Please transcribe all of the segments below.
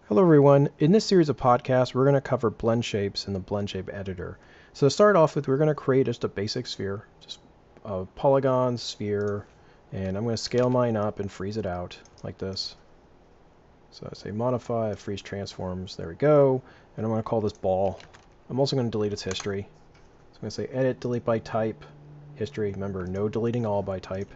Hello everyone. In this series of podcasts, we're going to cover blend shapes in the blend shape editor. So to start off with, we're going to create just a basic sphere, just a polygon sphere, and I'm going to scale mine up and freeze it out like this. So I say modify, freeze transforms, there we go. And I'm going to call this ball. I'm also going to delete its history. So I'm going to say edit, delete by type, history. Remember, no deleting all by type.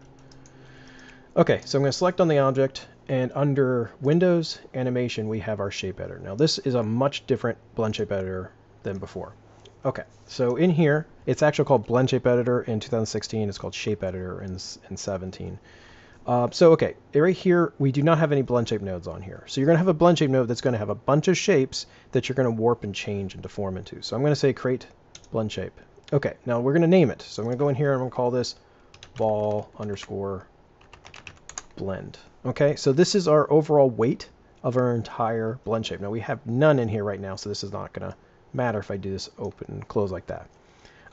Okay, so I'm going to select on the object, and under Windows Animation, we have our shape editor. Now, this is a much different blend shape editor than before. Okay, so in here, it's actually called blend shape editor in 2016. It's called shape editor in 17. Okay, right here, we do not have any blend shape nodes on here. So you're going to have a blend shape node that's going to have a bunch of shapes that you're going to warp and change and deform into. So I'm going to say create blend shape. Okay, now we're going to name it. So I'm going to go in here and I'm going to call this ball underscore blend. Okay, so this is our overall weight of our entire blend shape. Now we have none in here right now, so this is not going to matter if I do this open and close like that.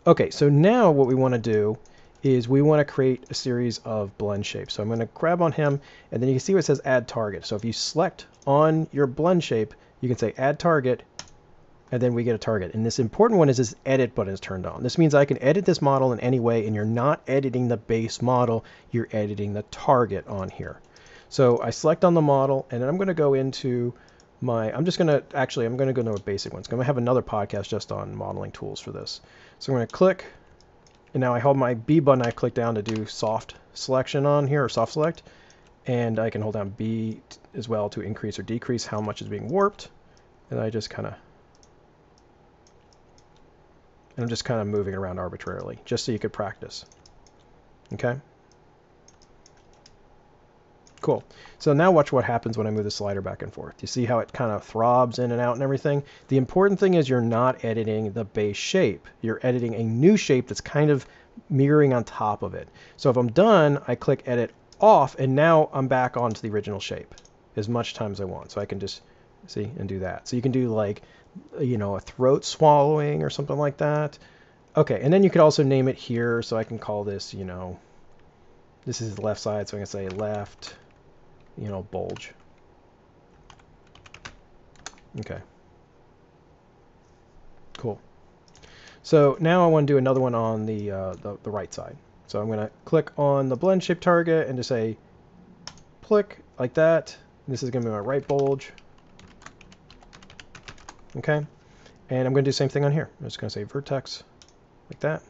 Okay, so now what we want to do is we want to create a series of blend shapes. So I'm going to grab on him, and then you can see what it says add target. So if you select on your blend shape, you can say add target, and then we get a target. And this important one is this edit button is turned on. This means I can edit this model in any way, and you're not editing the base model, you're editing the target on here. So I select on the model, and then I'm going to go into my, I'm going to go into a basic one. So I'm going to have another podcast just on modeling tools for this. So I'm going to click, and now I hold my B button, I click down to do soft selection on here, or soft select, and I can hold down B as well to increase or decrease how much is being warped. And I just kind of, and I'm just kind of moving around arbitrarily, just so you could practice. Okay? Cool. So now watch what happens when I move the slider back and forth. You see how it kind of throbs in and out and everything? The important thing is you're not editing the base shape. You're editing a new shape that's kind of mirroring on top of it. So if I'm done, I click edit off, and now I'm back onto the original shape as much time as I want. So I can just see and do that. So you can do like, you know, a throat swallowing or something like that. Okay, and then you could also name it here. So I can call this, you know, this is the left side, so I can say left, you know, bulge. Okay. Cool. So now I want to do another one on the right side. So I'm going to click on the blend shape target and just say click like that. This is going to be my right bulge. Okay. And I'm going to do the same thing on here. I'm just going to say vertex like that.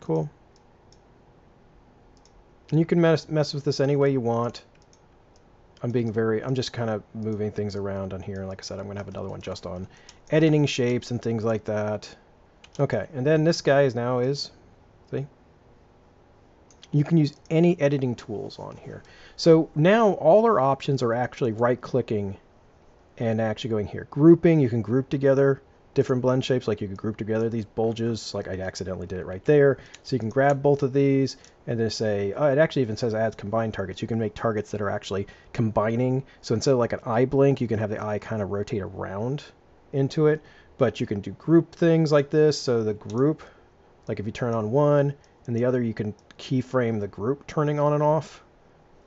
Cool. And you can mess with this any way you want. I'm just kind of moving things around on here. Like I said, I'm going to have another one just on editing shapes and things like that. Okay, and then this guy see? You can use any editing tools on here. So now all our options are actually right-clicking and actually going here. Grouping, you can group together different blend shapes, like you could group together these bulges, like I accidentally did it right there. So you can grab both of these and then say, oh, it actually even says add combined targets. You can make targets that are actually combining. So instead of like an eye blink, you can have the eye kind of rotate around into it. But you can do group things like this. So the group, like if you turn on one and the other, you can keyframe the group turning on and off,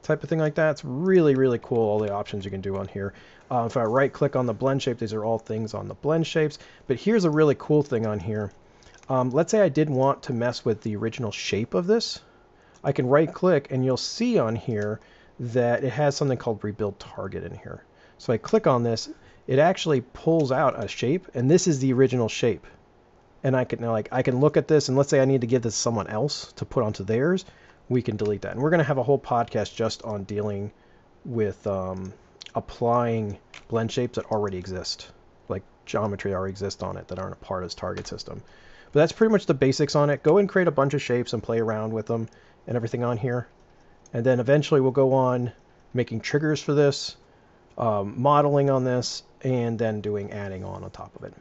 type of thing like that. It's really, really cool, all the options you can do on here. If I right click on the blend shape, these are all things on the blend shapes. But here's a really cool thing on here. Let's say I did want to mess with the original shape of this. I can right click and you'll see on here that it has something called rebuild target in here. So I click on this, it actually pulls out a shape, and this is the original shape. And I can look at this, and let's say I need to give this to someone else to put onto theirs, we can delete that. And we're going to have a whole podcast just on dealing with applying blend shapes that already exist, like geometry already exists on it that aren't a part of this target system. But that's pretty much the basics on it. Go and create a bunch of shapes and play around with them and everything on here. And then eventually we'll go on making triggers for this, modeling on this, and then doing adding on top of it.